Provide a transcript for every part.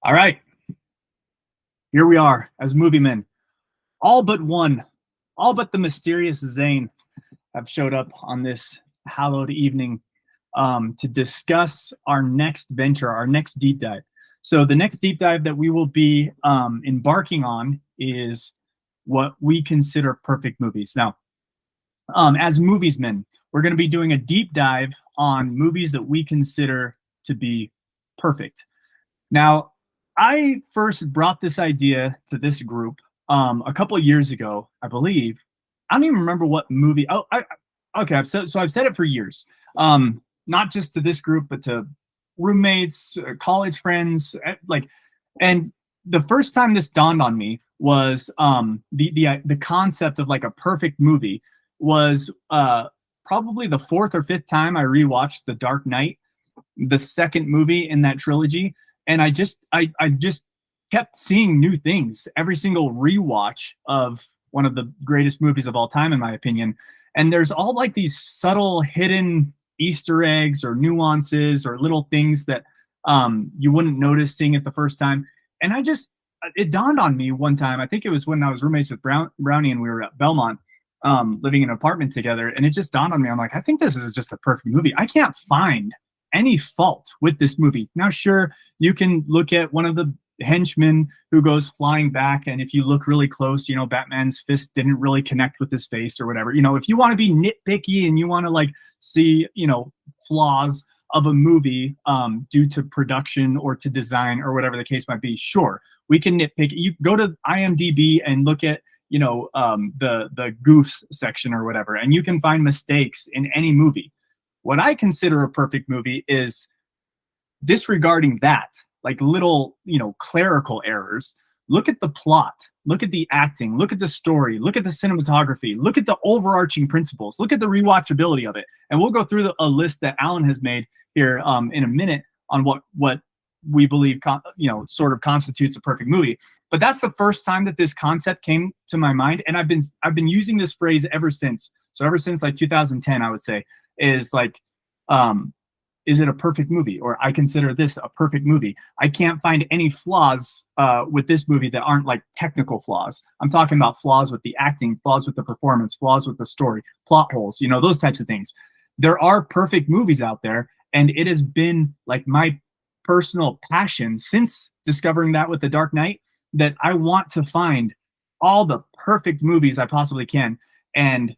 All right, here we are as movie men. All but one, all but the mysterious Zane have showed up on this hallowed evening to discuss our next venture, our next deep dive. So the next deep dive that we will be embarking on is what we consider perfect movies. Now, as movies men, we're going to be doing a deep dive on movies that we consider to be perfect. Now, I first brought this idea to this group a couple of years ago, I believe. I don't even remember what movie. Okay. I've said it for years, not just to this group, but to roommates, college friends, and the first time this dawned on me was the concept of like a perfect movie was probably the fourth or fifth time I rewatched The Dark Knight, the second movie in that trilogy. And I just kept seeing new things every single rewatch of one of the greatest movies of all time, in my opinion. And there's all like these subtle hidden Easter eggs or nuances or little things that you wouldn't notice seeing it the first time. And it dawned on me one time, I think it was when I was roommates with Brownie and we were at Belmont living in an apartment together. And it just dawned on me, I'm like, I think this is just a perfect movie. I can't find any fault with this movie. Now, sure, you can look at one of the henchmen who goes flying back, and if you look really close, Batman's fist didn't really connect with his face or whatever. If you want to be nitpicky and you want to like see, flaws of a movie due to production or to design or whatever the case might be, sure, we can nitpick. You go to IMDb and look at the goofs section or whatever, and you can find mistakes in any movie. What I consider a perfect movie is disregarding that, like little, clerical errors. Look at the plot, look at the acting, look at the story, look at the cinematography, look at the overarching principles, look at the rewatchability of it. And we'll go through a list that Alan has made here in a minute on what we believe, sort of constitutes a perfect movie. But that's the first time that this concept came to my mind. And I've been using this phrase ever since. So ever since like 2010, I would say, is like, is it a perfect movie? Or I consider this a perfect movie. I can't find any flaws with this movie that aren't like technical flaws. I'm talking about flaws with the acting, flaws with the performance, flaws with the story, plot holes, those types of things. There are perfect movies out there, and it has been like my personal passion since discovering that with The Dark Knight, that I want to find all the perfect movies I possibly can and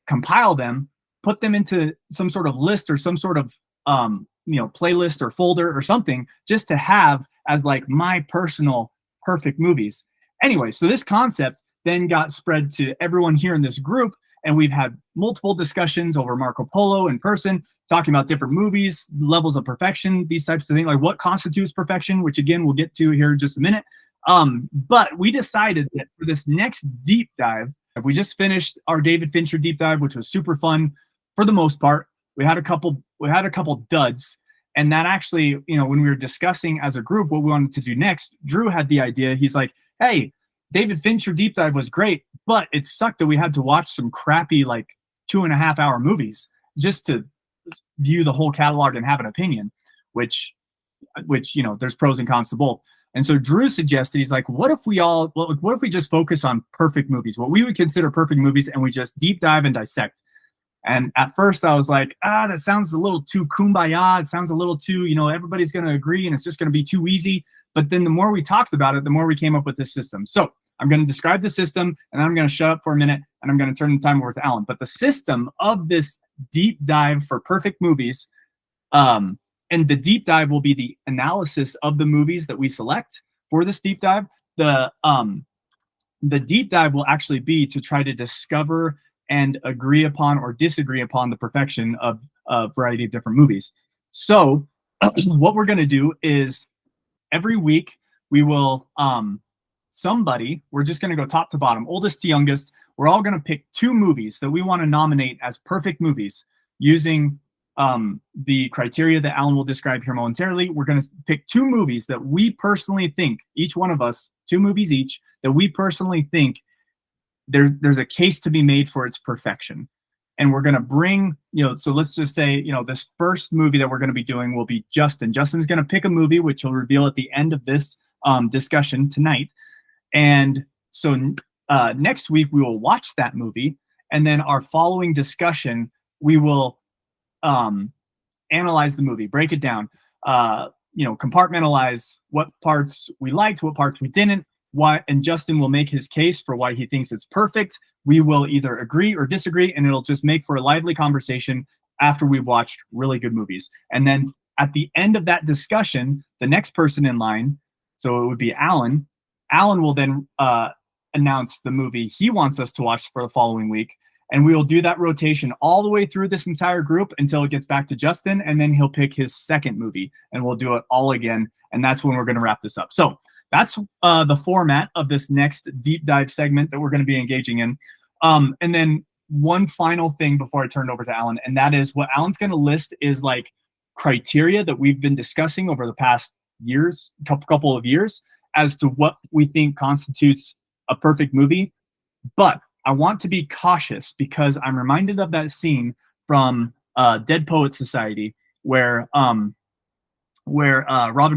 compile them, put them into some sort of list or some sort of playlist or folder or something, just to have as like my personal perfect movies. Anyway, so this concept then got spread to everyone here in this group, and we've had multiple discussions over Marco Polo in person, talking about different movies, levels of perfection, these types of things, like what constitutes perfection, which again we'll get to here in just a minute. But we decided that for this next deep dive, we just finished our David Fincher deep dive, which was super fun for the most part. We had a couple duds, and that actually, when we were discussing as a group what we wanted to do next, Drew had the idea. He's like, hey, David Fincher deep dive was great, but it sucked that we had to watch some crappy like 2.5 hour movies just to view the whole catalog and have an opinion, which there's pros and cons to both. And so Drew suggested, he's like, what if we just focus on perfect movies, what we would consider perfect movies, and we just deep dive and dissect. And at first I was like, that sounds a little too kumbaya. It sounds a little too, everybody's going to agree and it's just going to be too easy. But then the more we talked about it, the more we came up with this system. So I'm going to describe the system, and then I'm going to shut up for a minute, and I'm going to turn the time over to Alan. But the system of this deep dive for perfect movies, and the deep dive will be the analysis of the movies that we select for this deep dive. The deep dive will actually be to try to discover and agree upon or disagree upon the perfection of a variety of different movies. So what we're going to do is every week we will, we're just going to go top to bottom, oldest to youngest. We're all going to pick 2 movies that we want to nominate as perfect movies using the criteria that Alan will describe here momentarily. We're going to pick 2 movies that we personally think, each one of us, 2 movies each, that we personally think there's a case to be made for its perfection. And we're going to bring, so let's just say, this first movie that we're going to be doing will be Justin. Justin's going to pick a movie, which he'll reveal at the end of this discussion tonight. And so next week we will watch that movie, and then our following discussion we will analyze the movie, break it down, compartmentalize what parts we liked, what parts we didn't, why, and Justin will make his case for why he thinks it's perfect. We will either agree or disagree, and it'll just make for a lively conversation after we've watched really good movies. And then at the end of that discussion, the next person in line, so it would be Alan will then announce the movie he wants us to watch for the following week. And we will do that rotation all the way through this entire group until it gets back to Justin, and then he'll pick his second movie, and we'll do it all again. And that's when we're going to wrap this up. So that's the format of this next deep dive segment that we're going to be engaging in. And then one final thing before I turn it over to Alan, and that is what Alan's going to list is like criteria that we've been discussing over the past years, couple of years, as to what we think constitutes a perfect movie. But I want to be cautious because I'm reminded of that scene from Dead Poets Society where Robin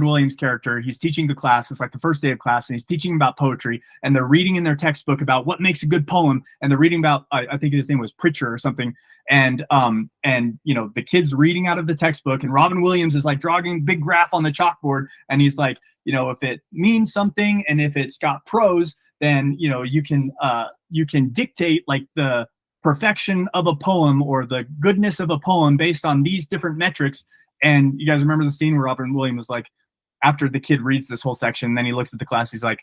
Williams' character, he's teaching the class. It's like the first day of class, and he's teaching about poetry, and they're reading in their textbook about what makes a good poem, and they're reading about I think his name was Pritchard or something, and the kid's reading out of the textbook, and Robin Williams is like drawing big graph on the chalkboard, and he's like, if it means something and if it's got prose, then you can dictate like the perfection of a poem or the goodness of a poem based on these different metrics. And you guys remember the scene where Robin Williams was like, after the kid reads this whole section, then he looks at the class, he's like,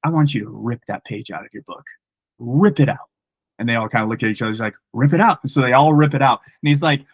I want you to rip that page out of your book. Rip it out. And they all kind of look at each other, he's like, rip it out. And so they all rip it out. And he's like,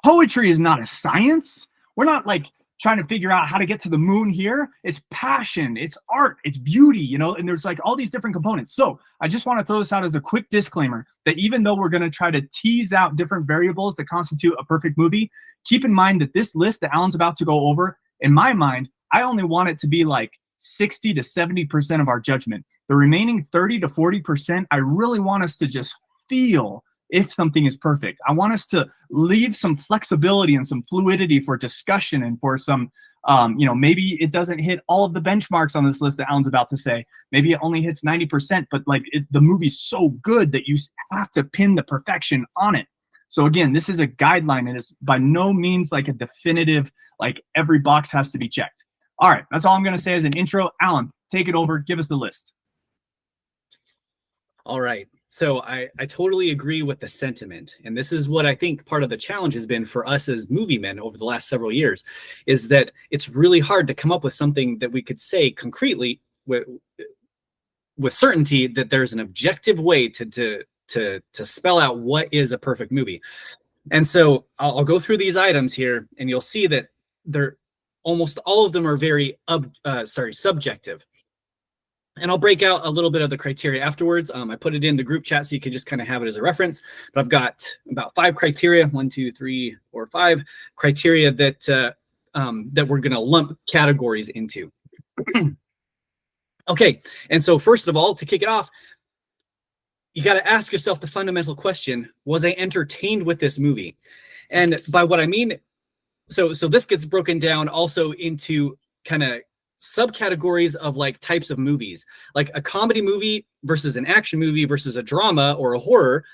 poetry is not a science. We're not like trying to figure out how to get to the moon here. It's passion, it's art, it's beauty, and there's like all these different components. So I just want to throw this out as a quick disclaimer that even though we're going to try to tease out different variables that constitute a perfect movie, keep in mind that this list that Alan's about to go over, in my mind, I only want it to be like 60 to 70% of our judgment. The remaining 30 to 40%, I really want us to just feel if something is perfect. I want us to leave some flexibility and some fluidity for discussion and for some, maybe it doesn't hit all of the benchmarks on this list that Alan's about to say. Maybe it only hits 90%, but like the movie's so good that you have to pin the perfection on it. So again, this is a guideline. It is by no means like a definitive, like every box has to be checked. All right, that's all I'm going to say as an intro. Alan, take it over. Give us the list. All right. So I totally agree with the sentiment. And this is what I think part of the challenge has been for us as movie men over the last several years, is that it's really hard to come up with something that we could say concretely with certainty that there's an objective way to spell out what is a perfect movie. And so I'll go through these items here, and you'll see that they're almost all of them are very subjective. And I'll break out a little bit of the criteria afterwards. I put it in the group chat so you can just kind of have it as a reference. But I've got about 5 criteria, 1, 2, 3, 4, 5 criteria that we're going to lump categories into. Okay, and so first of all, to kick it off, you got to ask yourself the fundamental question: was I entertained with this movie? And by what I mean, so this gets broken down also into kind of subcategories of like types of movies, like a comedy movie versus an action movie versus a drama or a horror,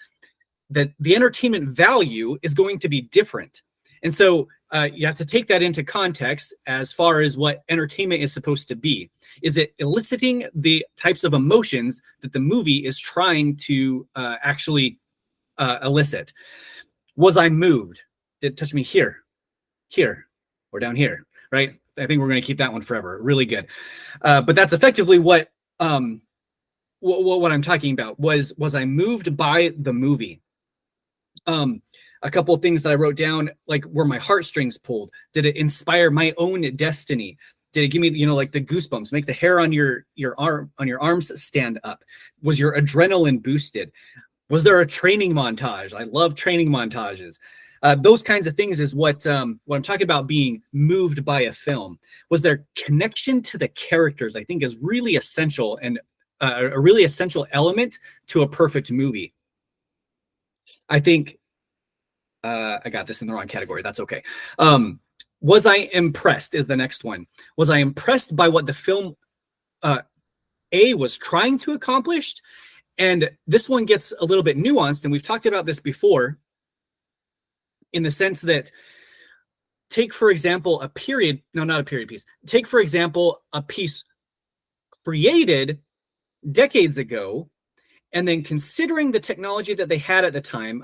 that the entertainment value is going to be different. And so you have to take that into context as far as what entertainment is supposed to be. Is it eliciting the types of emotions that the movie is trying to actually elicit? Was I moved? Did it touch me here, or down here, right? I think we're going to keep that one forever. Really good. But that's effectively what I'm talking about. Was I moved by the movie? A couple of things that I wrote down, like, were my heartstrings pulled? Did it inspire my own destiny? Did it give me, like the goosebumps, make the hair on your arms stand up? Was your adrenaline boosted? Was there a training montage? I love training montages. Those kinds of things is what I'm talking about being moved by a film. Was there connection to the characters? I think is really essential, and a really essential element to a perfect movie. I think I got this in the wrong category. That's okay. Was I impressed is the next one. Was I impressed by what the film A was trying to accomplish. And this one gets a little bit nuanced, and we've talked about this before, in the sense that, take, for example, not a period piece. Take, for example, a piece created decades ago, and then considering the technology that they had at the time,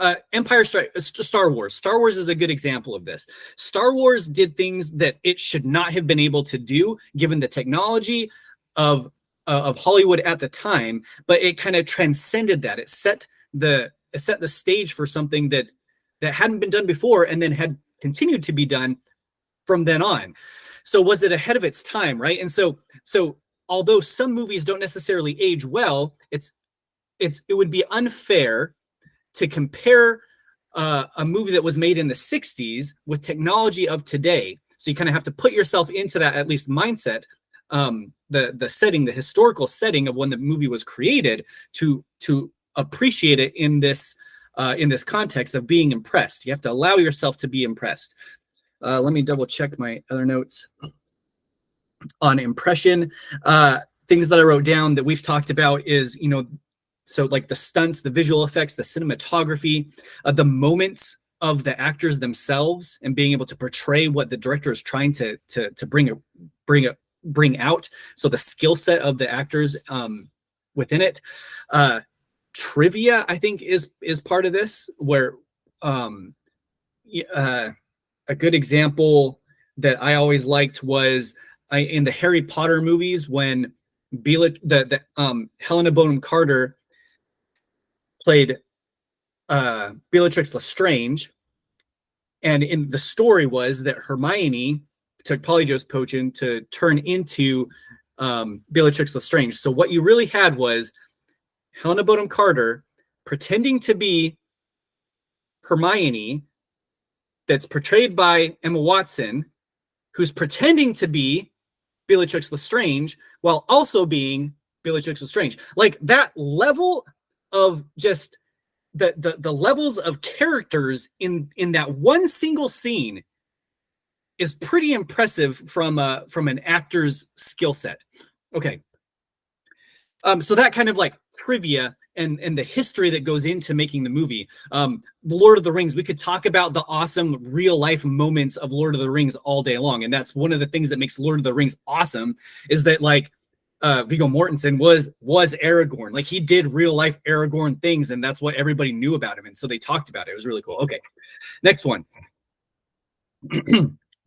Star Wars. Star Wars is a good example of this. Star Wars did things that it should not have been able to do, given the technology of Hollywood at the time, but it kind of transcended that. It set the stage for something that hadn't been done before, and then had continued to be done from then on. So was it ahead of its time, right? And so although some movies don't necessarily age well, it would be unfair to compare a movie that was made in the 60s with technology of today. So you kind of have to put yourself into that, at least, mindset, the setting, the historical setting of when the movie was created, to appreciate it in this context of being impressed. You have to allow yourself to be impressed. Let me double check my other notes on impression. Things that I wrote down that we've talked about is, so like the stunts, the visual effects, the cinematography, the moments of the actors themselves, and being able to portray what the director is trying to bring out. So the skill set of the actors within it. Trivia, I think, is part of this, where a good example that I always liked was in the Harry Potter movies, when Helena Bonham Carter played Bellatrix Lestrange, and in the story was that Hermione took Polyjuice Potion to turn into Bellatrix Lestrange. So what you really had was Helena Bonham Carter pretending to be Hermione, that's portrayed by Emma Watson, who's pretending to be Bellatrix Lestrange while also being Bellatrix Lestrange. Like, that level of just the levels of characters in that one single scene is pretty impressive from an actor's skill set. Okay. So that kind of like trivia and the history that goes into making the movie. The Lord of the Rings, we could talk about the awesome real life moments of Lord of the Rings all day long. And that's one of the things that makes Lord of the Rings awesome, is that, like, Viggo Mortensen was Aragorn. Like, he did real life Aragorn things, and that's what everybody knew about him. And so they talked about it. It was really cool. Okay. Next one.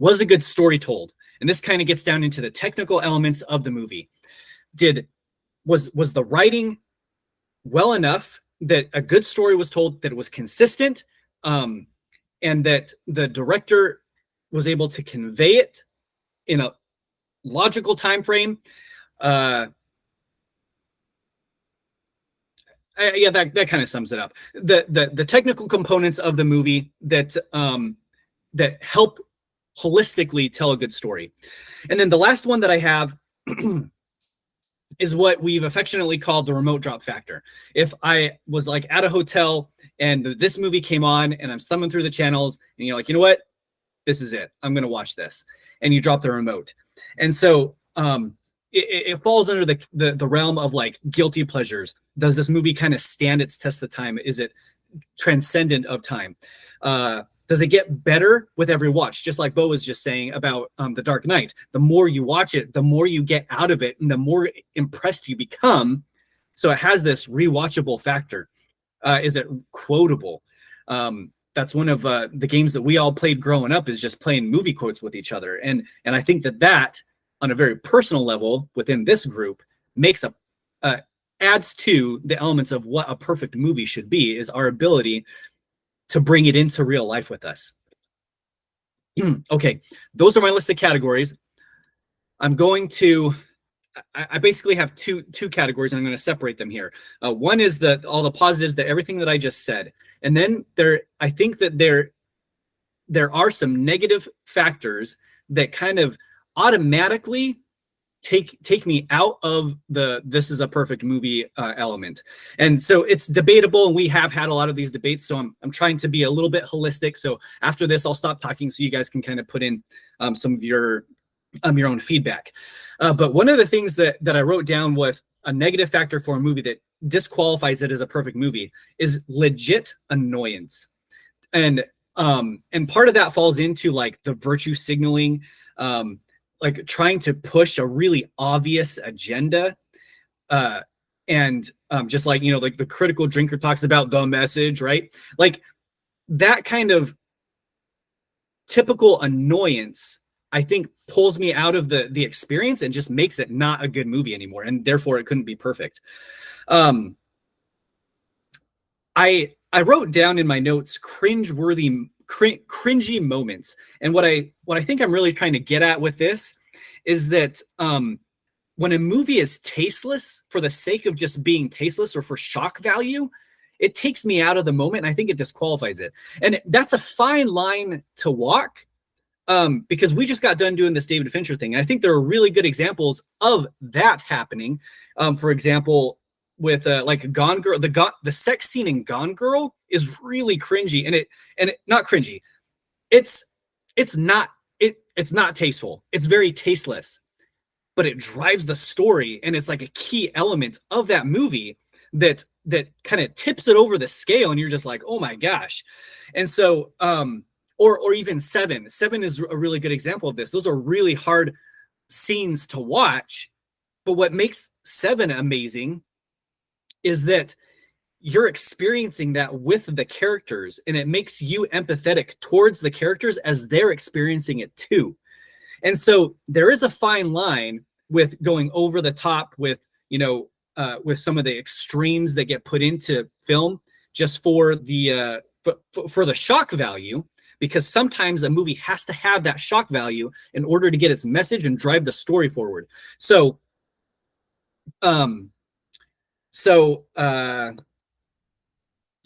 Was a good story told? And this kind of gets down into the technical elements of the movie. Was the writing well enough that a good story was told, that it was consistent, and that the director was able to convey it in a logical time frame? That kind of sums it up. The technical components of the movie that help holistically tell a good story. And then the last one that I have is what we've affectionately called the remote drop factor. If I was like at a hotel and this movie came on and I'm thumbing through the channels and you're like, you know what, this is it, I'm going to watch this. And you drop the remote. And so it falls under the realm of like guilty pleasures. Does this movie kind of stand its test of time? Is it transcendent of time? Does it get better with every watch? Just like Bo was just saying about The Dark Knight. The more you watch it, the more you get out of it, and the more impressed you become. So it has this rewatchable factor. Is it quotable? That's one of the games that we all played growing up, is just playing movie quotes with each other. And I think that on a very personal level within this group makes adds to the elements of what a perfect movie should be, is our ability to bring it into real life with us. Okay, those are my list of categories. I'm going to, I basically have two categories, and I'm going to separate them here. One is all the positives, everything that I just said. And then I think that there are some negative factors that kind of automatically take me out of this is a perfect movie element. And so it's debatable, and we have had a lot of these debates, so I'm trying to be a little bit holistic. So after this, I'll stop talking so you guys can kind of put in some of your your own feedback. But one of the things that I wrote down with a negative factor for a movie that disqualifies it as a perfect movie is legit annoyance. And part of that falls into like the virtue signaling, like trying to push a really obvious agenda. And just like, like the critical drinker talks about the message, right? Like that kind of typical annoyance, I think, pulls me out of the experience and just makes it not a good movie anymore. And therefore it couldn't be perfect. I wrote down in my notes cringy moments. And what I think I'm really trying to get at with this is that when a movie is tasteless for the sake of just being tasteless or for shock value, it takes me out of the moment, and I think it disqualifies it. And that's a fine line to walk, because we just got done doing this David Fincher thing. And I think there are really good examples of that happening. For example, with like Gone Girl, the sex scene in Gone Girl is really cringy, and it not cringy. It's not tasteful. It's very tasteless, but it drives the story, and it's like a key element of that movie that kind of tips it over the scale, and you're just like, oh my gosh. And so or even Seven is a really good example of this. Those are really hard scenes to watch, but what makes Seven amazing is that you're experiencing that with the characters, and it makes you empathetic towards the characters as they're experiencing it too. And so there is a fine line with going over the top with, with some of the extremes that get put into film just for the for the shock value, because sometimes a movie has to have that shock value in order to get its message and drive the story forward. So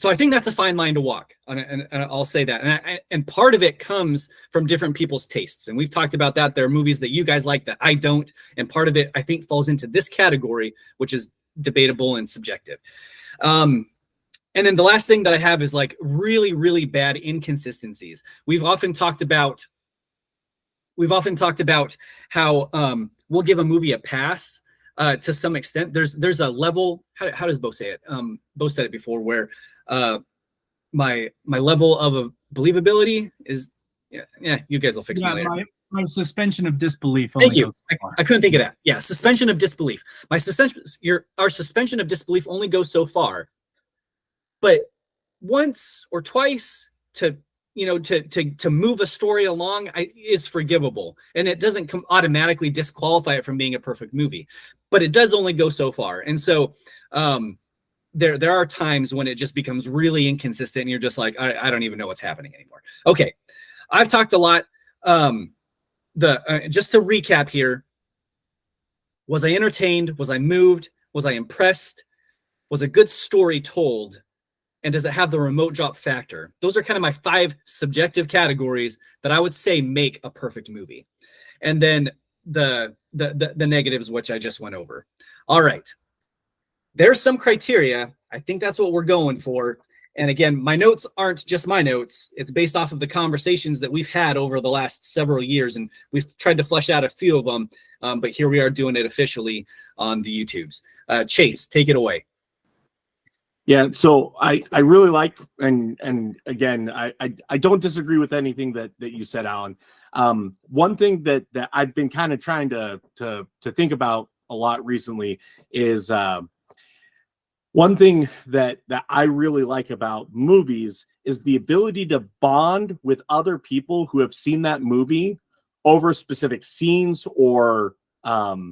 I think that's a fine line to walk, and I'll say that. And part of it comes from different people's tastes, and we've talked about that. There are movies that you guys like that I don't, and part of it I think falls into this category, which is debatable and subjective. And then the last thing that I have is like really, really bad inconsistencies. We've often talked about how we'll give a movie a pass to some extent. There's a level. How does Bo say it? Bo said it before, where my level of believability is, yeah. You guys will fix me later. My suspension of disbelief. Thank you. I couldn't think of that. Yeah, suspension of disbelief. Our suspension of disbelief only goes so far, but once or twice to move a story along is forgivable, and it doesn't automatically disqualify it from being a perfect movie, but it does only go so far. And so there are times when it just becomes really inconsistent, and you're just like, I don't even know what's happening anymore. Okay, I've talked a lot. Just to recap here, was I entertained? Was I moved? Was I impressed? Was a good story told? And does it have the remote drop factor? Those are kind of my 5 subjective categories that I would say make a perfect movie. And then the negatives, which I just went over. All right. There's some criteria. I think that's what we're going for. And again, my notes aren't just my notes. It's based off of the conversations that we've had over the last several years, and we've tried to flesh out a few of them. But here we are doing it officially on the YouTubes. Chase, take it away. Yeah, so I really like, and again, I don't disagree with anything that you said, Alan. One thing that I've been kind of trying to think about a lot recently is one thing that I really like about movies is the ability to bond with other people who have seen that movie over specific scenes or plot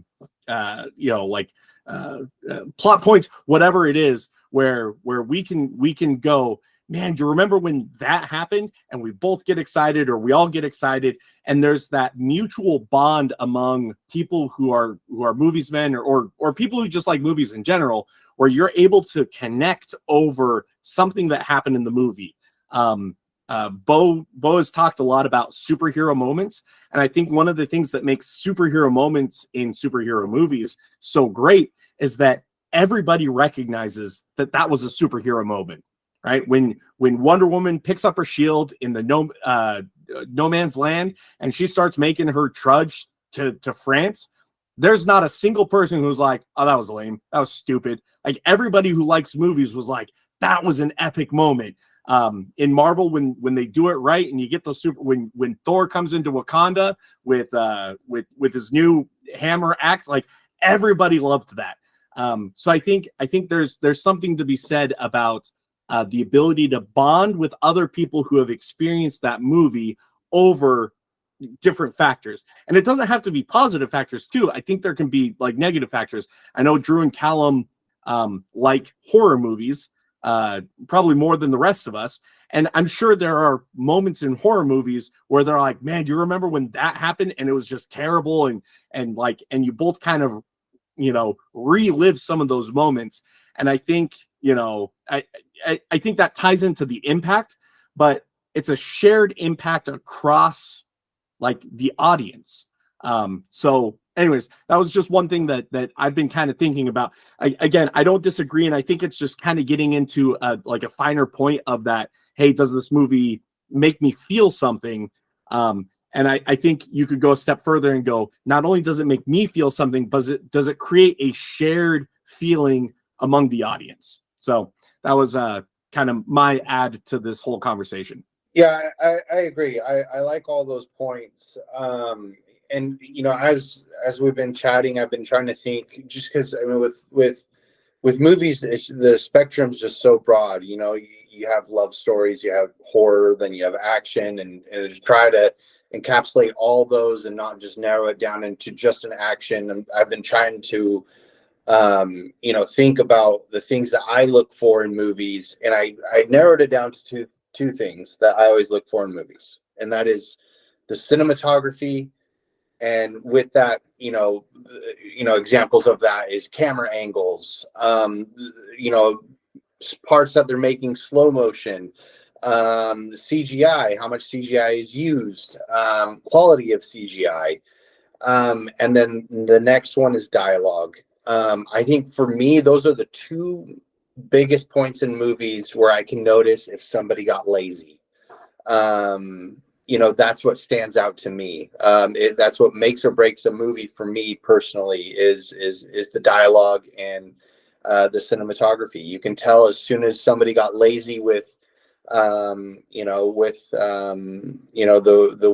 points, whatever it is, where we can go, man, do you remember when that happened? And we both get excited, or we all get excited, and there's that mutual bond among people who are movies men, or people who just like movies in general, where you're able to connect over something that happened in the movie. Bo has talked a lot about superhero moments, and I think one of the things that makes superhero moments in superhero movies so great is that everybody recognizes that was a superhero moment, right? When Wonder Woman picks up her shield in the no man's land, and she starts making her trudge to France, there's not a single person who's like, oh, that was lame, that was stupid. Like everybody who likes movies was like, that was an epic moment. In Marvel, when they do it right, and you get those when Thor comes into Wakanda with his new hammer axe, like everybody loved that. So I think there's something to be said about the ability to bond with other people who have experienced that movie over different factors. And it doesn't have to be positive factors too. I think there can be like negative factors. I know Drew and Callum like horror movies probably more than the rest of us. And I'm sure there are moments in horror movies where they're like, man, do you remember when that happened and it was just terrible? And you both kind of, relive some of those moments. And I think, I think that ties into the impact, but it's a shared impact across like the audience. So anyways, that was just one thing that I've been kind of thinking about. Again, I don't disagree. And I think it's just kind of getting into a finer point of that. Hey, does this movie make me feel something? And I think you could go a step further and go, not only does it make me feel something, but does it create a shared feeling among the audience? So that was kind of my add to this whole conversation. Yeah, I agree. I like all those points. And as we've been chatting, I've been trying to think, just because I mean with movies, the spectrum's just so broad. You have love stories, you have horror, then you have action, and to try to encapsulate all those and not just narrow it down into just an action. And I've been trying to think about the things that I look for in movies, and I narrowed it down to two things that I always look for in movies, and that is the cinematography, and with that, examples of that is camera angles, parts that they're making slow motion, the CGI, how much CGI is used, quality of CGI, and then the next one is dialogue. I think for me, those are the two biggest points in movies where I can notice if somebody got lazy. That's what stands out to me. That's what makes or breaks a movie for me personally is the dialogue and the cinematography. You can tell as soon as somebody got lazy with the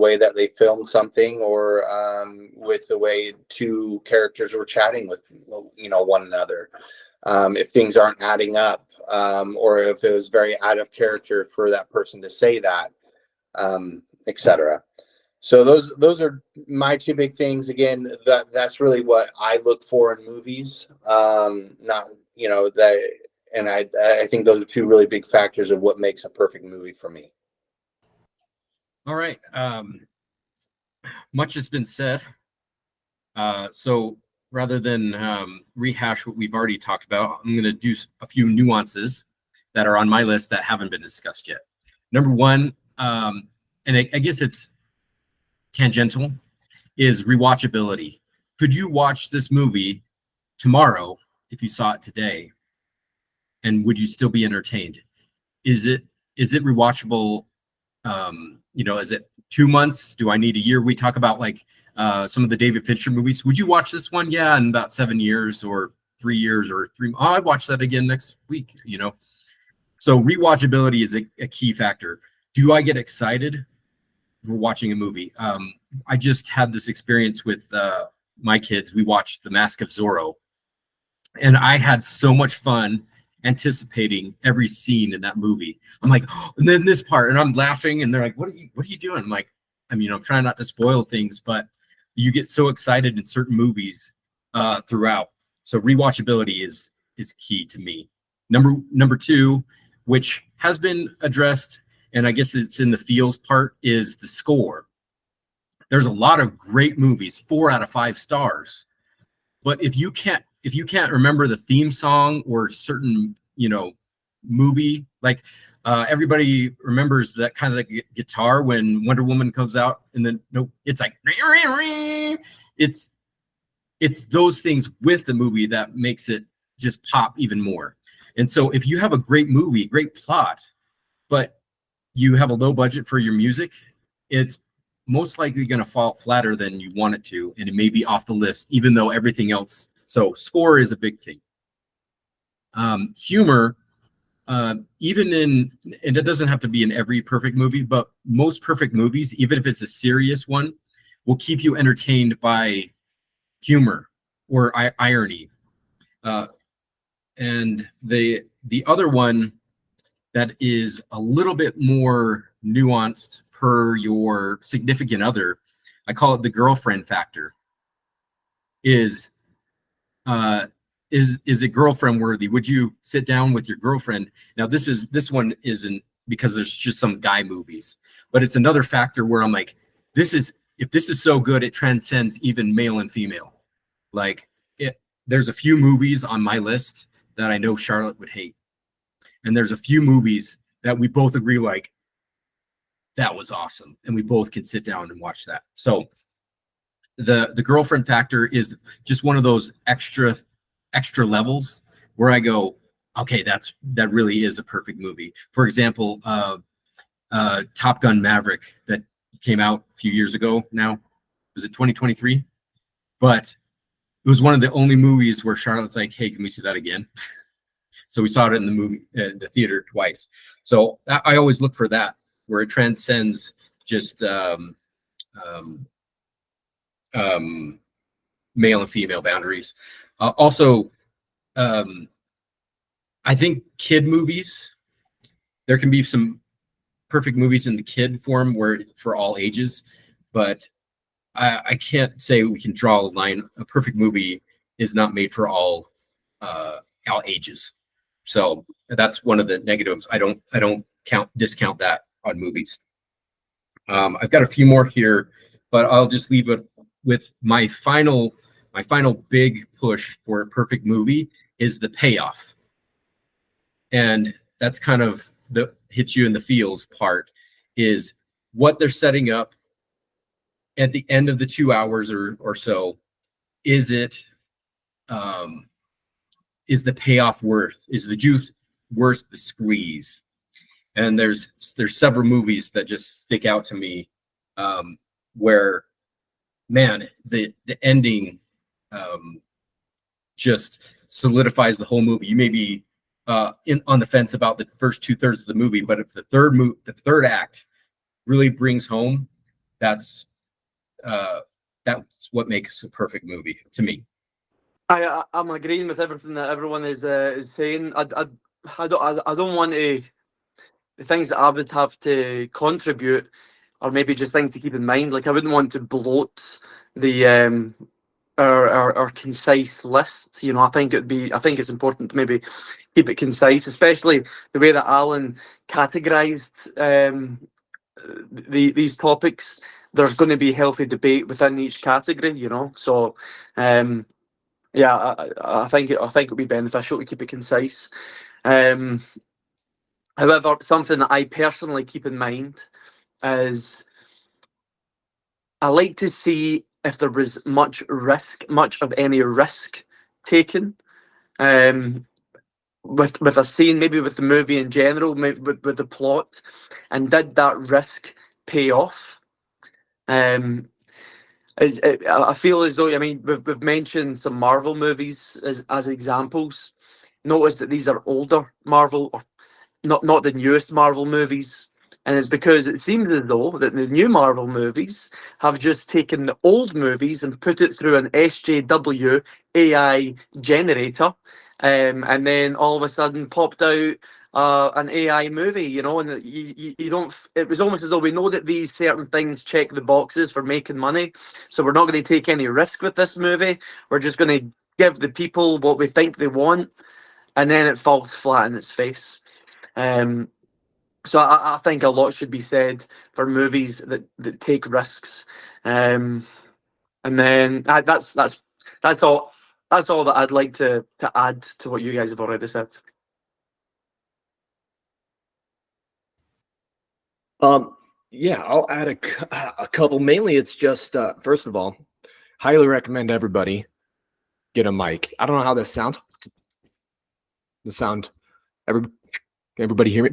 way that they filmed something, or with the way two characters were chatting with one another. If things aren't adding up, or if it was very out of character for that person to say that, etc. So those are my two big things. Again, that's really what I look for in movies. Not that, and I think those are two really big factors of what makes a perfect movie for me. All right. Much has been said. So rather than rehash what we've already talked about, I'm going to do a few nuances that are on my list that haven't been discussed yet. Number one, and I guess it's tangential, is rewatchability. Could you watch this movie tomorrow if you saw it today, and would you still be entertained? Is it rewatchable? Is it 2 months? Do I need a year? We talk about like some of the David Fincher movies. Would you watch this one? Yeah, in about 7 years or 3 years or three. Oh, I'd watch that again next week. So rewatchability is a key factor. Do I get excited for watching a movie? I just had this experience with my kids. We watched The Mask of Zorro, and I had so much fun anticipating every scene in that movie. I'm like, oh, and then this part, and I'm laughing, and they're like, what are you doing? I'm like, I'm trying not to spoil things, but you get so excited in certain movies throughout. So rewatchability is key to me. Number two, which has been addressed, and I guess it's in the feels part, is the score. There's a lot of great movies, 4 out of 5 stars, but if you can't remember the theme song or certain movie, like everybody remembers that kind of the guitar when Wonder Woman comes out, and then it's like it's those things with the movie that makes it just pop even more. And so if you have a great movie, great plot, but you have a low budget for your music, it's most likely going to fall flatter than you want it to, and it may be off the list, even though everything else. So score is a big thing. Humor, even in, and it doesn't have to be in every perfect movie, but most perfect movies, even if it's a serious one, will keep you entertained by humor or irony. And the other one that is a little bit more nuanced per your significant other, I call it the girlfriend factor, is it girlfriend worthy? Would you sit down with your girlfriend? Now this one isn't, because there's just some guy movies, but it's another factor where I'm like, if this is so good, it transcends even male and female. Like there's a few movies on my list that I know Charlotte would hate. And there's a few movies that we both agree, like, that was awesome. And we both can sit down and watch that. So the girlfriend factor is just one of those extra levels where I go, okay, that really is a perfect movie. For example, Top Gun Maverick that came out a few years ago now. Was it 2023? But it was one of the only movies where Charlotte's like, hey, can we see that again? So we saw it in the theater twice. So I always look for that, where it transcends just male and female boundaries. Also, I think kid movies, there can be some perfect movies in the kid form where for all ages, but I can't say we can draw a line. A perfect movie is not made for all ages. So that's one of the negatives. I don't discount that on movies. I've got a few more here, but I'll just leave it with my final big push for a perfect movie is the payoff. And that's kind of the hits you in the feels part, is what they're setting up at the end of the 2 hours or so. Is it is the payoff is the juice worth the squeeze? And there's several movies that just stick out to me, where, man, the ending just solidifies the whole movie. You may be on the fence about the first 2/3 of the movie, but if the third act really brings home, that's what makes a perfect movie to me. I'm agreeing with everything that everyone is saying. I don't want to. The things that I would have to contribute are maybe just things to keep in mind. Like, I wouldn't want to bloat the our concise list. You know, I think it's important to maybe keep it concise, especially the way that Alan categorized these topics. There's going to be healthy debate within each category, you know. So, yeah, I think it would be beneficial to keep it concise. However, something that I personally keep in mind is I like to see if there was much of any risk taken with a scene, maybe with the movie in general, maybe with the plot, and did that risk pay off? I feel as though, I mean, we've mentioned some Marvel movies as examples. Notice that these are older Marvel, or not the newest Marvel movies. And it's because it seems as though that the new Marvel movies have just taken the old movies and put it through an SJW AI generator, and then all of a sudden popped out an AI movie, you know, and you don't. It was almost as though we know that these certain things check the boxes for making money, so we're not going to take any risk with this movie. We're just going to give the people what we think they want, and then it falls flat in its face. So I think a lot should be said for movies that take risks, and then that's all. That's all that I'd like to add to what you guys have already said. Yeah, I'll add a couple. Mainly, it's just first of all, highly recommend everybody get a mic. I don't know how this sounds. The sound, everybody hear me?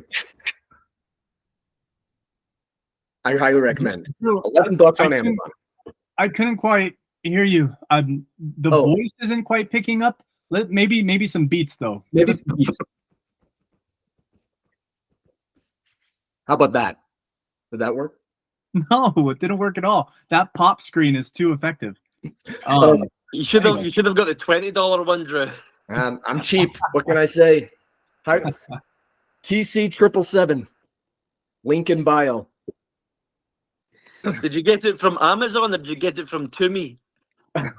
I highly recommend. No, $11 on I Amazon. I couldn't quite hear you. The Oh. voice isn't quite picking up. Maybe some beats though. Give Maybe us some beats. How about that? Did that work? No, it didn't work at all. That pop screen is too effective. You should have Anyway. you should have got the $20 one, Drew. I'm cheap. What can I say? Hi, TC 777. Link in bio. Did you get it from Amazon or did you get it from Toomey?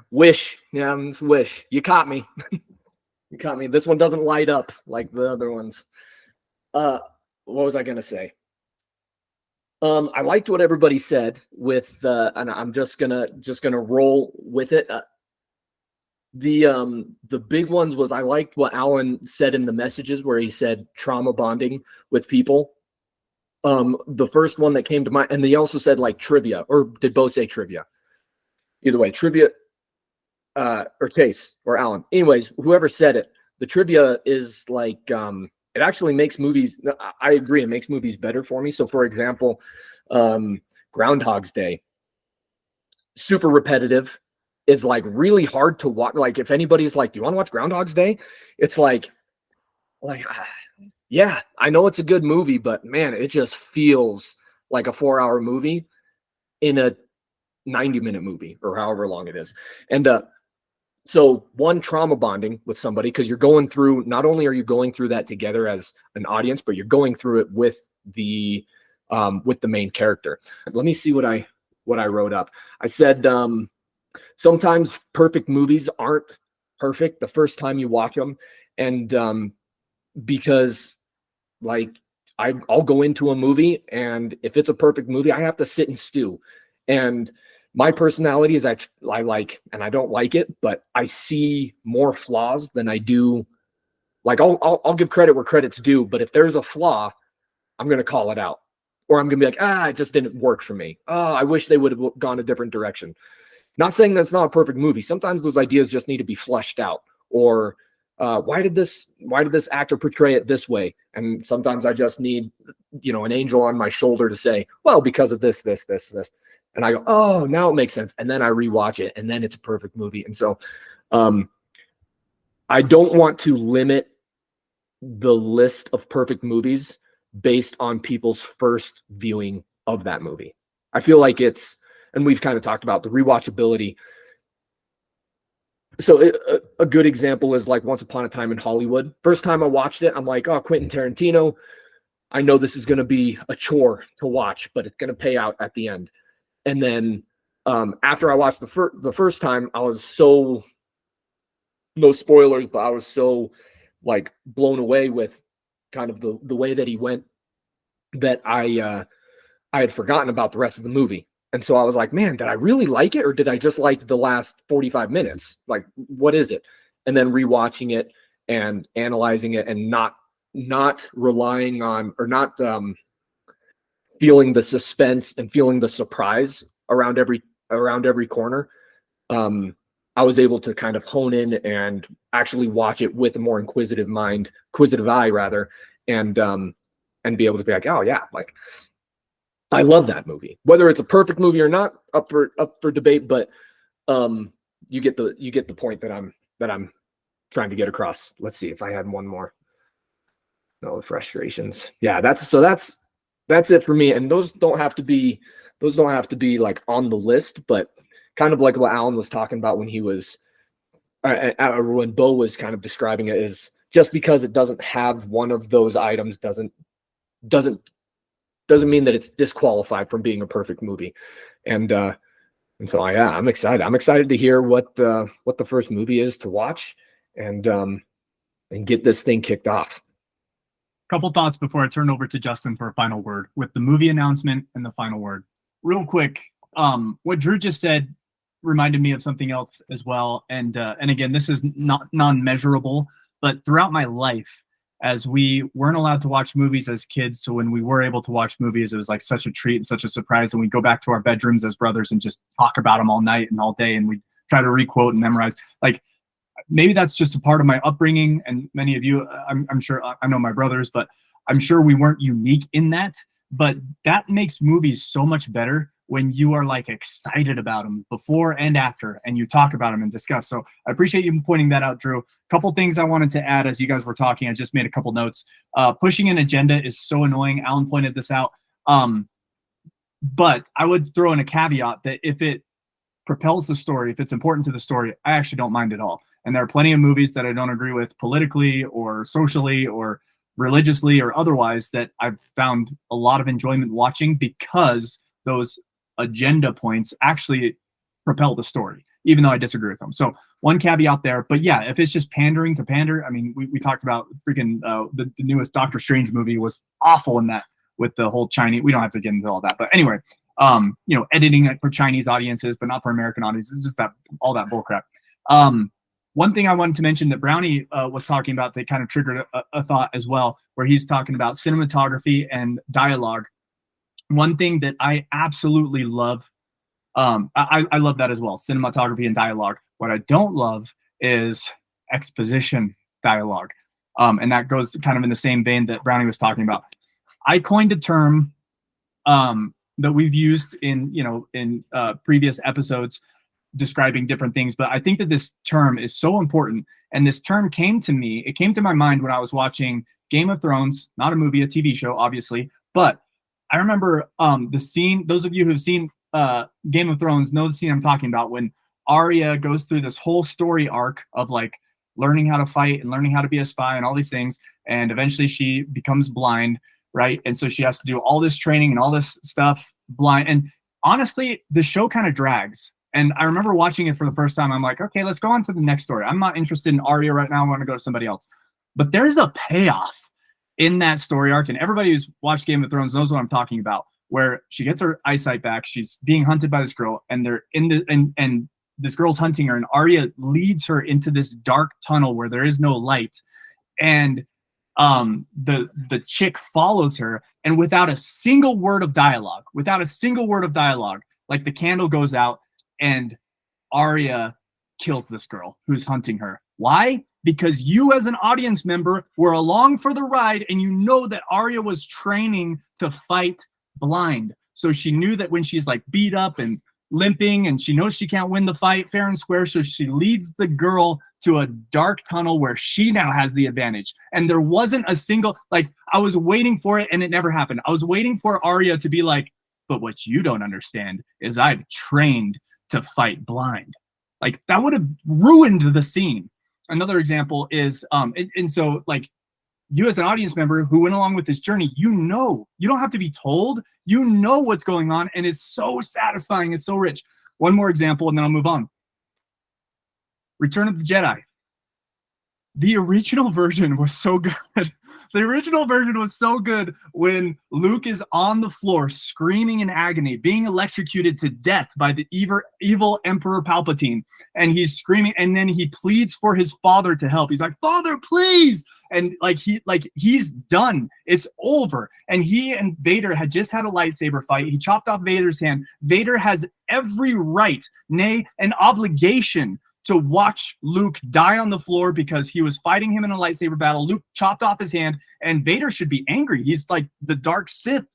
Wish. Yeah, it's Wish. You caught me. You caught me. This one doesn't light up like the other ones. What was I gonna say? I liked what everybody said with, and I'm just gonna roll with it. The big ones was I liked what Alan said in the messages where he said trauma bonding with people. The first one that came to mind, and they also said like trivia, or did both say trivia? Either way, trivia, or Chase or Alan. Anyways, whoever said it, the trivia is like, it actually makes movies. I agree, it makes movies better for me. So, for example, Groundhog's Day, super repetitive, is like really hard to watch. Like, if anybody's like, "Do you want to watch Groundhog's Day?" It's like, yeah, I know it's a good movie, but man, it just feels like a 4-hour movie in a 90-minute movie or however long it is. And so one, trauma bonding with somebody, because you're going through, not only are you going through that together as an audience, but you're going through it with the main character. Let me see what I wrote up. I said sometimes perfect movies aren't perfect the first time you watch them, and because like I'll go into a movie, and if it's a perfect movie, I have to sit and stew. And my personality is I like, and I don't like it, but I see more flaws than I do. Like I'll give credit where credit's due, but if there's a flaw, I'm gonna call it out, or I'm gonna be like, it just didn't work for me. Oh, I wish they would have gone a different direction. Not saying that's not a perfect movie. Sometimes those ideas just need to be fleshed out, or why did this actor portray it this way? And sometimes I just need, an angel on my shoulder to say, well, because of this. And I go, oh, now it makes sense. And then I rewatch it, and then it's a perfect movie. And so I don't want to limit the list of perfect movies based on people's first viewing of that movie. I feel like it's, and we've kind of talked about the rewatchability. So a good example is like Once Upon a Time in Hollywood. First time I watched it, I'm like, oh, Quentin Tarantino. I know this is going to be a chore to watch, but it's going to pay out at the end. And then after I watched the first time, I was so, no spoilers, but I was so like blown away with kind of the way that he went that I had forgotten about the rest of the movie. And so I was like, man, did I really like it, or did I just like the last 45 minutes? Like, what is it? And then rewatching it and analyzing it, and not relying on, or not feeling the suspense and feeling the surprise around every corner. I was able to kind of hone in and actually watch it with a more inquisitive eye rather, and be able to be like, oh yeah, like, I love that movie. Whether it's a perfect movie or not, up for debate, but you get the point that I'm trying to get across. Let's see if I had one more. No, the frustrations. Yeah, that's it for me. And those don't have to be like on the list, but kind of like what Alan was talking about when he was when Bo was kind of describing it, is just because it doesn't have one of those items doesn't mean that it's disqualified from being a perfect movie. And so I'm excited. I'm excited to hear what the first movie is to watch, and get this thing kicked off. Couple thoughts before I turn over to Justin for a final word with the movie announcement and the final word. Real quick, what Drew just said reminded me of something else as well. And again, this is not non-measurable, but throughout my life, as we weren't allowed to watch movies as kids, so when we were able to watch movies, it was like such a treat and such a surprise. And we'd go back to our bedrooms as brothers and just talk about them all night and all day, and we'd try to requote and memorize. Like, maybe that's just a part of my upbringing, and many of you, I'm sure, I know my brothers, but I'm sure we weren't unique in that. but that makes movies so much better when you are like excited about them before and after, and you talk about them and discuss. So I appreciate you pointing that out, Drew. Couple things I wanted to add as you guys were talking. I just made a couple notes. Pushing an agenda is so annoying. Alan pointed this out. But I would throw in a caveat that if it propels the story, if it's important to the story, I actually don't mind at all. And there are plenty of movies that I don't agree with politically or socially or religiously or otherwise that I've found a lot of enjoyment watching because those agenda points actually propel the story, even though I disagree with them. So one caveat there. But yeah, if it's just pandering to pander, I mean, we talked about freaking the newest Doctor Strange movie was awful in that with the whole Chinese. We don't have to get into all that. But anyway, editing it for Chinese audiences, but not for American audiences. It's just that all that bullcrap. One thing I wanted to mention that Brownie was talking about that kind of triggered a thought as well, where he's talking about cinematography and dialogue. One thing that I absolutely love, I love that as well, cinematography and dialogue. What I don't love is exposition dialogue. And that goes kind of in the same vein that Brownie was talking about. I coined a term that we've used in previous episodes describing different things, but I think that this term is so important. And this term came to me, it came to my mind when I was watching Game of Thrones, not a movie, a TV show, obviously. But I remember the scene, those of you who've seen Game of Thrones know the scene I'm talking about, when Arya goes through this whole story arc of like learning how to fight and learning how to be a spy and all these things. And eventually she becomes blind, right? And so she has to do all this training and all this stuff blind. And honestly, the show kind of drags. And I remember watching it for the first time. I'm like, okay, let's go on to the next story. I'm not interested in Arya right now. I want to go to somebody else. But there's a payoff in that story arc. And everybody who's watched Game of Thrones knows what I'm talking about, where she gets her eyesight back. She's being hunted by this girl, and they're in the, and this girl's hunting her, and Arya leads her into this dark tunnel where there is no light. And the chick follows her, and without a single word of dialogue, like the candle goes out and Arya kills this girl who's hunting her. Why? Because you as an audience member were along for the ride, and you know that Arya was training to fight blind. So she knew that when she's like beat up and limping and she knows she can't win the fight fair and square, so she leads the girl to a dark tunnel where she now has the advantage. And there wasn't a single, like, I was waiting for it and it never happened. I was waiting for Arya to be like, but what you don't understand is I've trained to fight blind. Like, that would have ruined the scene. Another example is, and so like, you as an audience member who went along with this journey, you don't have to be told, you know what's going on, and it's so satisfying, it's so rich. One more example, and then I'll move on. Return of the Jedi. The original version was so good. The original version was so good when Luke is on the floor screaming in agony, being electrocuted to death by the evil Emperor Palpatine. And he's screaming, and then he pleads for his father to help. He's like, "Father, please!" And he's done. It's over. And he and Vader had just had a lightsaber fight. He chopped off Vader's hand. Vader has every right, nay, an obligation to watch Luke die on the floor because he was fighting him in a lightsaber battle. Luke chopped off his hand, and Vader should be angry. He's like the dark Sith,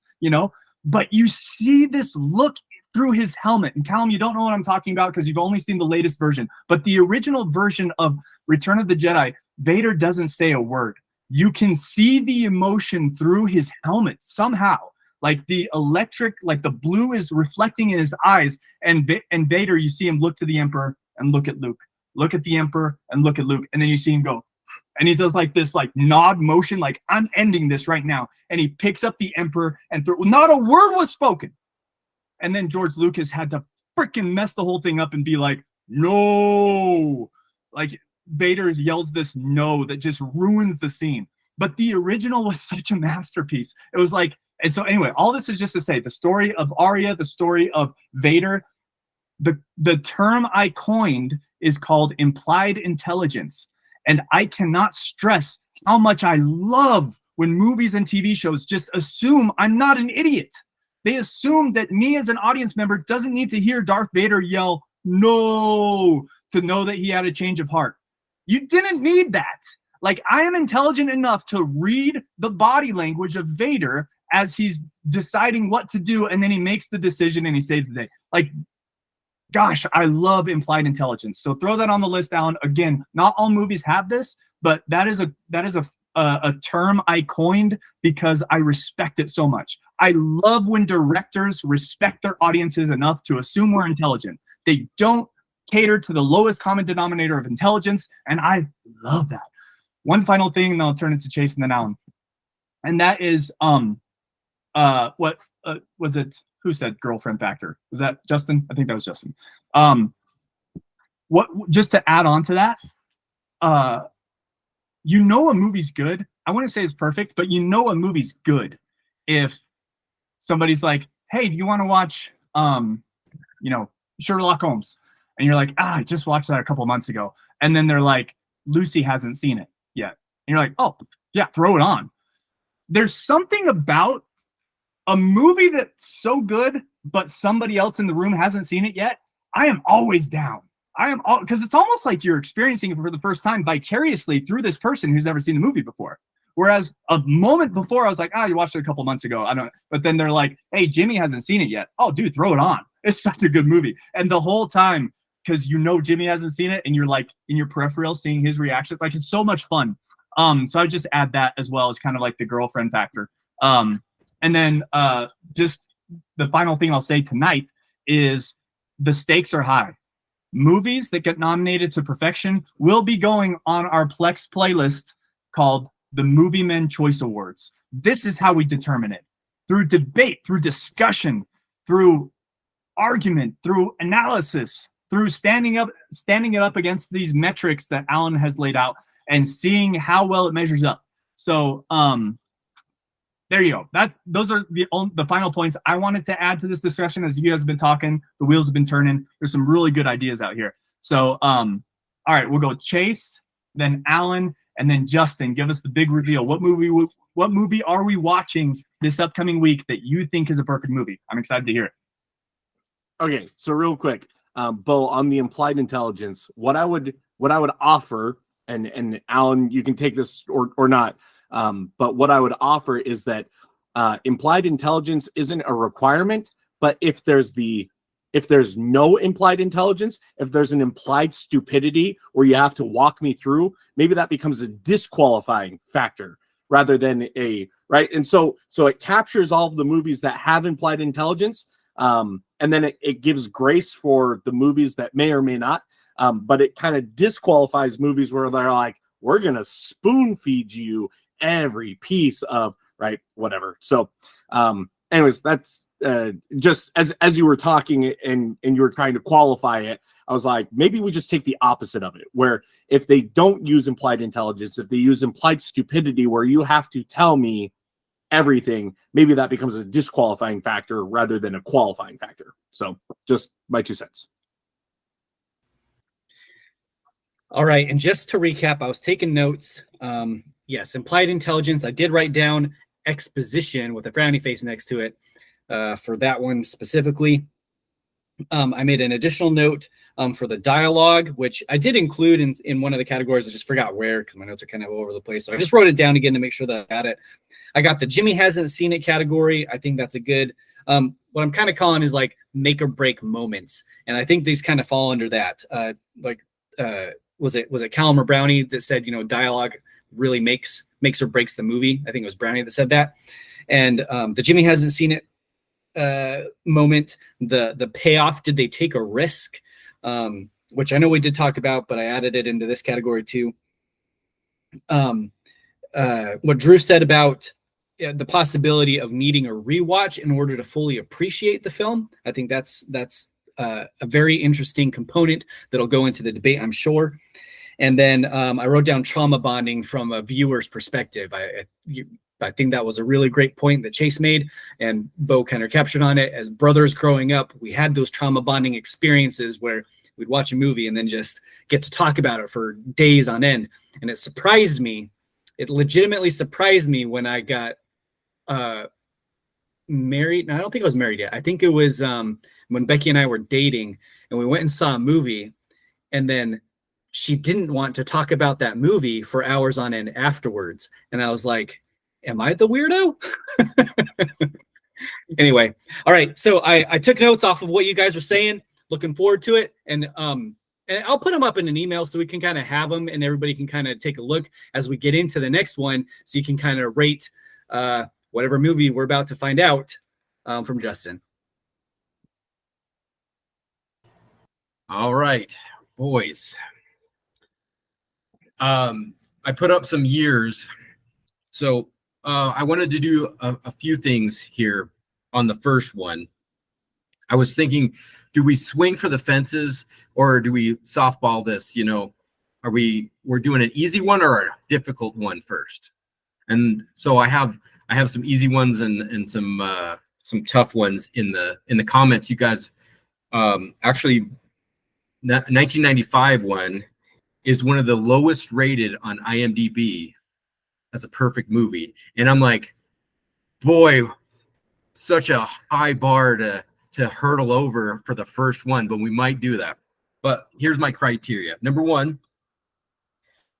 but you see this look through his helmet. And Callum, you don't know what I'm talking about because you've only seen the latest version, but the original version of Return of the Jedi, Vader doesn't say a word. You can see the emotion through his helmet somehow. Like the electric, like the blue is reflecting in his eyes, and Vader, you see him look to the Emperor and look at Luke, look at the Emperor and look at Luke. And then you see him go, and he does like this like nod motion, like I'm ending this right now. And he picks up the Emperor and not a word was spoken. And then George Lucas had to freaking mess the whole thing up and be like, no, like Vader yells this no that just ruins the scene. But the original was such a masterpiece. It was like, and so anyway, all this is just to say the story of Arya, the story of Vader, the term I coined is called implied intelligence. And I cannot stress how much I love when movies and TV shows just assume I'm not an idiot. They assume that me as an audience member doesn't need to hear Darth Vader yell, no, to know that he had a change of heart. You didn't need that. Like, I am intelligent enough to read the body language of Vader as he's deciding what to do, and then he makes the decision and he saves the day. Like, gosh, I love implied intelligence. So throw that on the list, Alan. Again, not all movies have this, but that is a term I coined because I respect it so much. I love when directors respect their audiences enough to assume we're intelligent. They don't cater to the lowest common denominator of intelligence, and I love that. One final thing, and then I'll turn it to Chase and then Alan. And that is, what was it? Who said girlfriend factor? Was that Justin? I think that was Justin. What? Just to add on to that, you know a movie's good. I wouldn't say it's perfect, but you know a movie's good if somebody's like, "Hey, do you want to watch, Sherlock Holmes?" And you're like, "I just watched that a couple months ago," and then they're like, "Lucy hasn't seen it yet," and you're like, "Oh, yeah, throw it on." There's something about a movie that's so good, but somebody else in the room hasn't seen it yet. I am always down. Because it's almost like you're experiencing it for the first time vicariously through this person who's never seen the movie before. Whereas a moment before, I was like, you watched it a couple months ago. I don't. But then they're like, "Hey, Jimmy hasn't seen it yet." Oh, dude, throw it on. It's such a good movie. And the whole time, because Jimmy hasn't seen it, and you're like in your peripheral seeing his reactions, like it's so much fun. So I would just add that as well as kind of like the girlfriend factor. And then just the final thing I'll say tonight is the stakes are high. Movies that get nominated to perfection will be going on our Plex playlist called the Movie Men Choice Awards. This is how we determine it. Through debate, through discussion, through argument, through analysis, through standing it up against these metrics that Alan has laid out and seeing how well it measures up. So there you go. Those are the final points I wanted to add to this discussion. As you guys have been talking, the wheels have been turning. There's some really good ideas out here. So all right, we'll go Chase, then Alan, and then Justin. Give us the big reveal. What movie are we watching this upcoming week that you think is a perfect movie? I'm excited to hear it. Okay, so real quick, Bo, on the implied intelligence, what I would offer, and Alan, you can take this or not, but what I would offer is that implied intelligence isn't a requirement, but if there's no implied intelligence, if there's an implied stupidity where you have to walk me through, maybe that becomes a disqualifying factor rather than right. And so it captures all of the movies that have implied intelligence. And then it gives grace for the movies that may or may not. But it kind of disqualifies movies where they're like, we're going to spoon feed you every piece of right, whatever. So anyways, that's just as you were talking and you were trying to qualify it, I was like, maybe we just take the opposite of it, where if they don't use implied intelligence, if they use implied stupidity where you have to tell me everything, maybe that becomes a disqualifying factor rather than a qualifying factor. So just my 2 cents. All right. And just to recap, I was taking notes. Yes, implied intelligence. I did write down exposition with a frowny face next to it for that one specifically. I made an additional note for the dialogue, which I did include in one of the categories. I just forgot where because my notes are kind of all over the place. So I just wrote it down again to make sure that I got it. I got the Jimmy hasn't seen it category. I think that's a good, what I'm kind of calling is like make or break moments. And I think these kind of fall under that. Was it Callum or Brownie that said, dialogue really makes or breaks the movie? I think it was Brownie that said that. And the Jimmy hasn't seen it moment, the payoff, did they take a risk? Which I know we did talk about, but I added it into this category too. What Drew said about the possibility of needing a rewatch in order to fully appreciate the film. I think that's a very interesting component that'll go into the debate, I'm sure. And then I wrote down trauma bonding from a viewer's perspective. I think that was a really great point that Chase made, and Bo kind of captured on it. As brothers growing up, we had those trauma bonding experiences where we'd watch a movie and then just get to talk about it for days on end. And it surprised me. It legitimately surprised me when I got married. No, I don't think I was married yet. I think it was when Becky and I were dating and we went and saw a movie, and then she didn't want to talk about that movie for hours on end afterwards. And I was like, Am I the weirdo? Anyway, all right. So I took notes off of what you guys were saying. Looking forward to it, and I'll put them up in an email so we can kind of have them, and everybody can kind of take a look as we get into the next one, so you can kind of rate whatever movie we're about to find out from Justin. All right, boys. I put up some years. So I wanted to do a few things here on the first one. I was thinking, do we swing for the fences or do we softball this? You know, we're doing an easy one or a difficult one first? And so I have some easy ones and some tough ones in the comments. You guys, actually, 1995 one is one of the lowest rated on IMDb as a perfect movie. And I'm like, boy, such a high bar to hurdle over for the first one, but we might do that. But here's my criteria. Number one,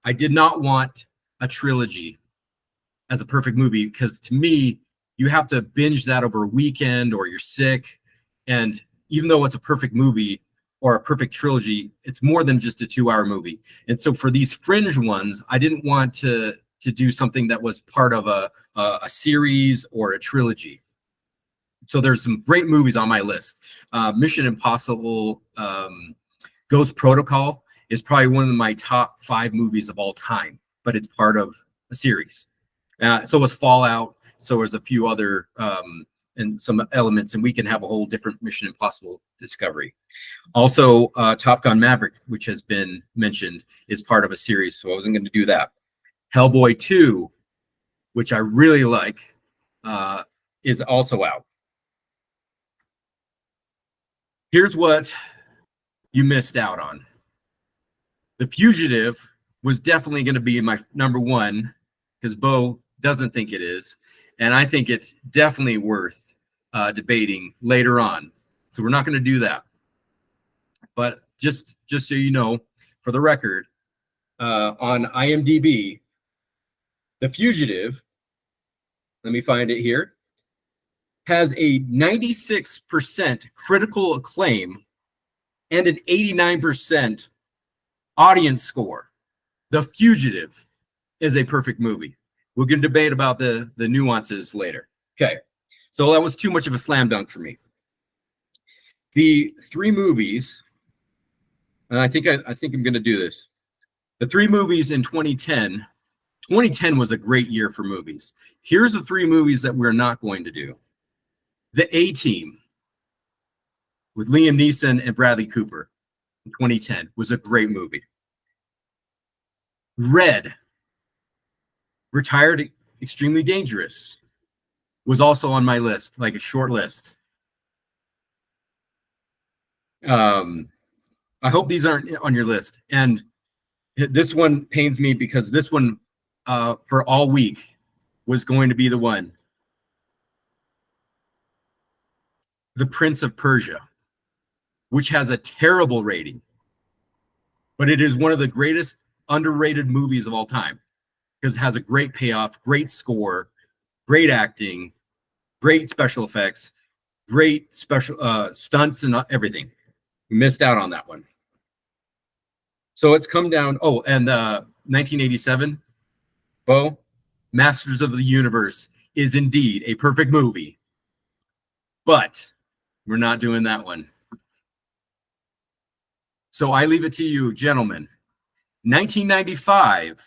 I did not want a trilogy as a perfect movie, because to me, you have to binge that over a weekend or you're sick. And even though it's a perfect movie or a perfect trilogy, it's more than just a 2-hour movie. And so for these fringe ones, I didn't want to do something that was part of a series or a trilogy. So there's some great movies on my list. Mission Impossible, Ghost Protocol is probably one of my top 5 movies of all time, but it's part of a series. So was Fallout. So was a few other and some elements, and we can have a whole different Mission Impossible discovery. Also, Top Gun Maverick, which has been mentioned, is part of a series, so I wasn't going to do that. Hellboy 2, which I really like, is also out. Here's what you missed out on. The Fugitive was definitely going to be my number one, because Bo doesn't think it is, and I think it's definitely worth debating later on. So we're not going to do that. But just so you know, for the record, on IMDb, The Fugitive, let me find it here, has a 96% critical acclaim and an 89% audience score. The Fugitive is a perfect movie. We can debate about the nuances later. Okay, so that was too much of a slam dunk for me. The 3 movies, and I think I'm going to do this. The 3 movies in 2010. 2010 was a great year for movies. Here's the 3 movies that we're not going to do. The A-Team with Liam Neeson and Bradley Cooper in 2010 was a great movie. Red, Retired Extremely Dangerous, was also on my list, like a short list. I hope these aren't on your list. And this one pains me because this one, for all week, was going to be the one. The Prince of Persia, which has a terrible rating, but it is one of the greatest underrated movies of all time because it has a great payoff, great score, great acting, great special effects, great special stunts and everything. We missed out on that one. So it's come down. Oh, and 1987, Bo, Masters of the Universe is indeed a perfect movie, but we're not doing that one. So I leave it to you, gentlemen. 1995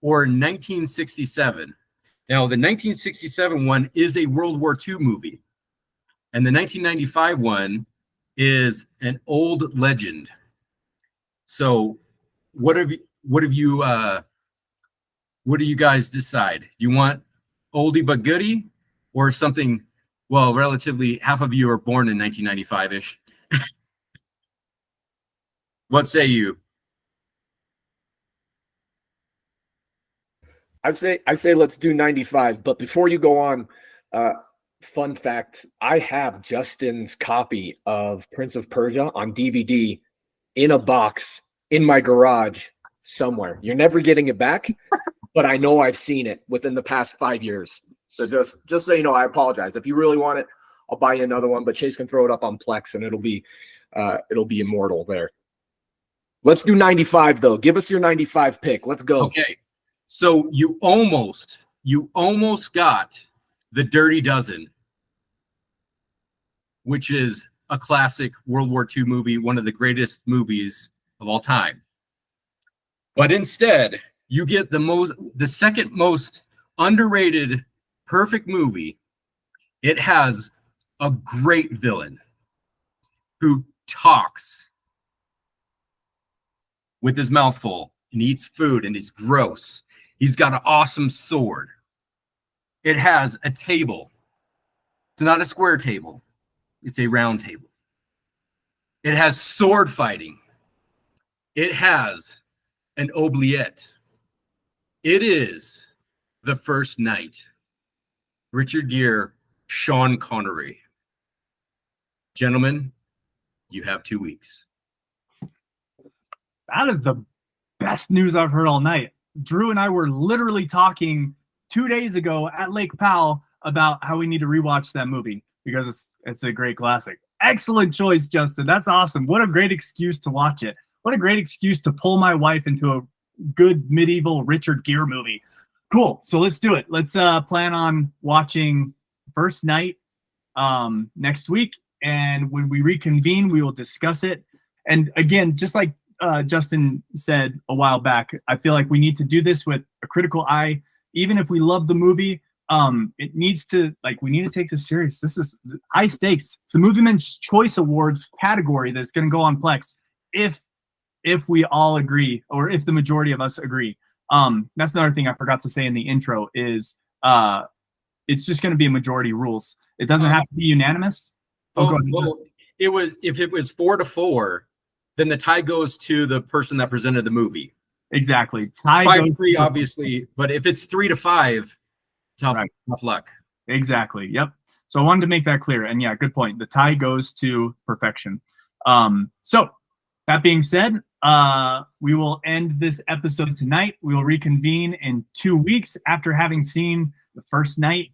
or 1967. Now, the 1967 one is a World War II movie, and the 1995 one is an old legend. So, what do you guys decide? Do you want oldie but goodie, or something? Well, relatively, half of you are born in 1995-ish. What say you? I say let's do 95. But before you go on, fun fact: I have Justin's copy of Prince of Persia on DVD in a box in my garage somewhere. You're never getting it back, but I know I've seen it within the past 5 years. So just so you know, I apologize. If you really want it, I'll buy you another one. But Chase can throw it up on Plex, and it'll be immortal there. Let's do 95 though. Give us your 95 pick. Let's go. Okay. So you almost got The Dirty Dozen, which is a classic World War II movie, one of the greatest movies of all time. But instead, you get the second most underrated perfect movie. It has a great villain who talks with his mouth full and eats food and he's gross. He's got an awesome sword. It has a table. It's not a square table. It's a round table. It has sword fighting. It has an oubliette. It is The First Night. Richard Gere, Sean Connery. Gentlemen, you have 2 weeks. That is the best news I've heard all night. Drew and I were literally talking 2 days ago at Lake Powell about how we need to rewatch that movie because it's a great classic. Excellent choice, Justin. That's awesome. What a great excuse to watch it. What a great excuse to pull my wife into a good medieval Richard Gere movie. Cool. So let's do it. Let's plan on watching First Night next week. And when we reconvene, we will discuss it. And again, just like Justin said a while back, I feel like we need to do this with a critical eye. Even if we love the movie, it needs to, we need to take this serious. This is high stakes. It's the Movie Men's Choice Awards category that's going to go on Plex if we all agree, or if the majority of us agree. That's another thing I forgot to say in the intro is it's just going to be a majority rules. It doesn't have to be unanimous. If it was 4-4, then the tie goes to the person that presented the movie. Exactly. Tie 5-3, obviously, but if it's 3-5, tough luck. Exactly. Yep. So I wanted to make that clear. And yeah, good point. The tie goes to perfection. So that being said, we will end this episode tonight. We will reconvene in 2 weeks after having seen The First Night.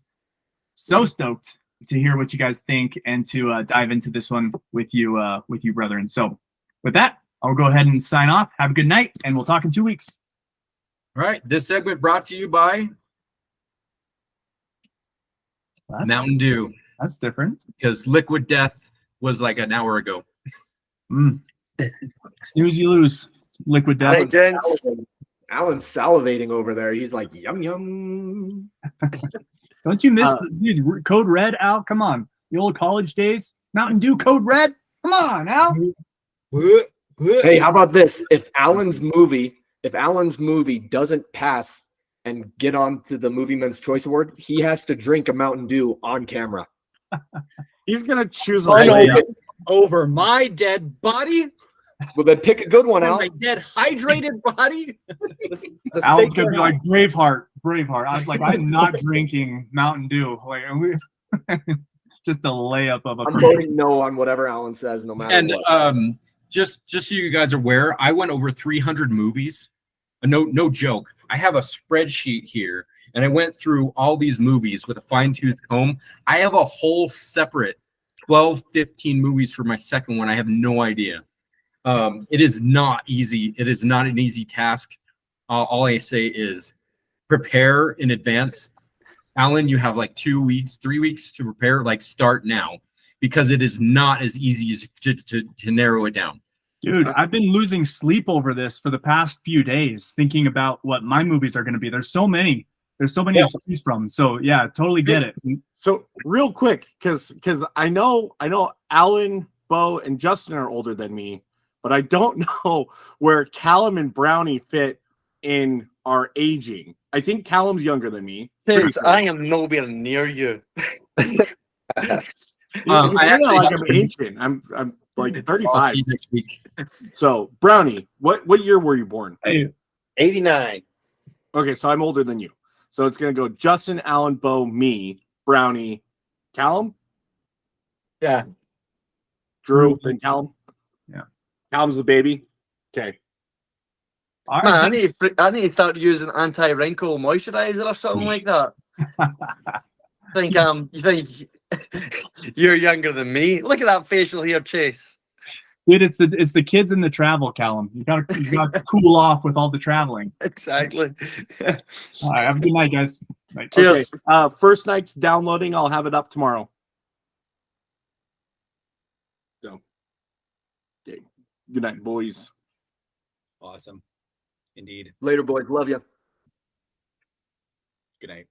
So stoked to hear what you guys think and to dive into this one with you, brethren. So with that, I'll go ahead and sign off. Have a good night, and we'll talk in 2 weeks. All right. This segment brought to you by Mountain Dew. That's different. Because Liquid Death was like an hour ago. Snooze, you lose. Liquid Death. Hey, gents. Alan's salivating over there. He's like, yum, yum. Don't you miss dude, Code Red, Al? Come on. The old college days. Mountain Dew Code Red. Come on, Al. Hey, how about this? If Alan's movie doesn't pass and get on to the Movie Men's Choice Award, he has to drink a Mountain Dew on camera. He's gonna choose a layup. Over my dead body? Well, then pick a good one, Al. My dead hydrated body? Al's gonna be like Braveheart. I'm not drinking Mountain Dew. Just a layup of a. I'm voting no on whatever Alan says, no matter what. And just so you guys are aware, I went over 300 movies. No joke. I have a spreadsheet here, and I went through all these movies with a fine-tooth comb. I have a whole separate 12, 15 movies for my second one. I have no idea. It is not easy. It is not an easy task. All I say is prepare in advance. Alan, you have like 2 weeks, 3 weeks to prepare. Start now, because it is not as easy as to narrow it down. Dude, I've been losing sleep over this for the past few days, thinking about what my movies are going to be. There's so many to choose from. So yeah, totally get it. So real quick, because I know Alan, Bo, and Justin are older than me, but I don't know where Callum and Brownie fit in our aging. I think Callum's younger than me. Kids, I am nowhere near you. I'm ancient. I'm like 35. I'll see you next week. So Brownie, what year were you born? 89. Okay, so I'm older than you. So it's gonna go Justin, Alan, Bo, me, Brownie, Callum. Yeah. Drew and Callum. Yeah. Callum's the baby. Okay. All Man, right, gents. I need to start using anti-wrinkle moisturizer or something like that. You think you're younger than me? Look at that facial hair, Chase. Dude, it's the kids in the travel, Callum. You gotta cool off with all the traveling. Exactly. All right, have a good night, guys. Bye. Cheers. Okay. First night's downloading. I'll have it up tomorrow. So, okay. Good night, boys. Awesome. Indeed. Later, boys. Love you. Good night.